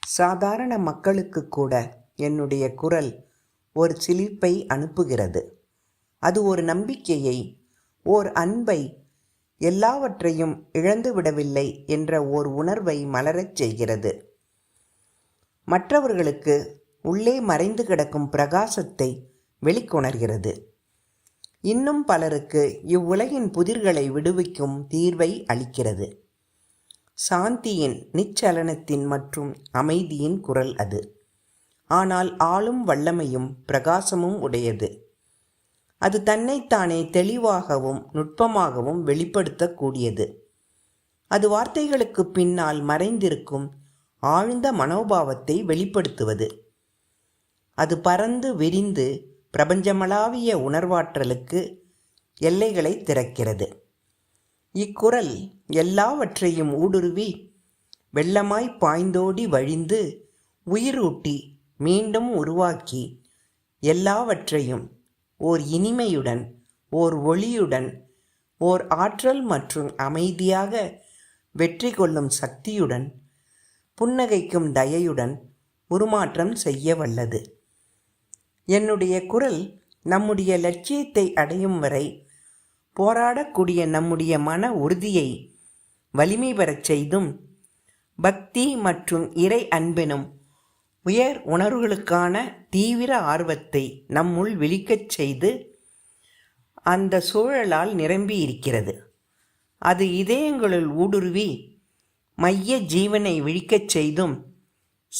சாதாரண மக்களுக்கு கூட என்னுடைய குரல் ஒரு சிலிர்ப்பை அனுப்புகிறது. அது ஒரு நம்பிக்கையை, ஓர் அன்பை, எல்லாவற்றையும் இழந்துவிடவில்லை என்ற ஓர் உணர்வை மலரச் செய்கிறது. மற்றவர்களுக்கு உள்ளே மறைந்து கிடக்கும் பிரகாசத்தை வெளிக்கொணர்கிறது. இன்னும் பலருக்கு இவ்வுலகின் புதிர்களை விடுவிக்கும் தீர்வை அளிக்கிறது. சாந்தியின், நிச்சலனத்தின் மற்றும் அமைதியின் குரல் அது. ஆனால் ஆளும் வல்லமையும் பிரகாசமும் உடையது. அது தன்னைத்தானே தெளிவாகவும் நுட்பமாகவும் வெளிப்படுத்தக்கூடியது. அது வார்த்தைகளுக்கு பின்னால் மறைந்திருக்கும் ஆழ்ந்த மனோபாவத்தை வெளிப்படுத்துவது. அது பரந்து விரிந்து பிரபஞ்சமளாவிய உணர்வாற்றலுக்கு எல்லைகளை திறக்கிறது. இக்குரல் எல்லாவற்றையும் ஊடுருவி வெள்ளமாய் பாய்ந்தோடி வழிந்து உயிரூட்டி மீண்டும் உருவாக்கி எல்லாவற்றையும் ஓர் இனிமையுடன், ஓர் ஒளியுடன், ஓர் ஆற்றல் மற்றும் அமைதியாக வெற்றி கொள்ளும் சக்தியுடன், புன்னகைக்கும் தயையுடன் உருமாற்றம் செய்ய வல்லது. என்னுடைய குரல் நம்முடைய லட்சியத்தை அடையும் வரை போராடக்கூடிய நம்முடைய மன உறுதியை வலிமை பெறச் செய்தும், பக்தி மற்றும் இறை அன்பினும் உயர் உணர்வுகளுக்கான தீவிர ஆர்வத்தை நம்முள் விழிக்கச் செய்து அந்த சூழலால் நிரம்பி இருக்கிறது. அது இதயங்களுள் ஊடுருவி மைய ஜீவனை விழிக்கச் செய்தும்,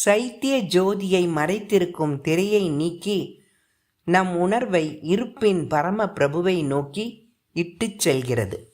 சைத்திய ஜோதியை மறைத்திருக்கும் திரையை நீக்கி நம் உணர்வை இருப்பின் பரம பிரபுவை நோக்கி இட்டுச் செல்கிறது.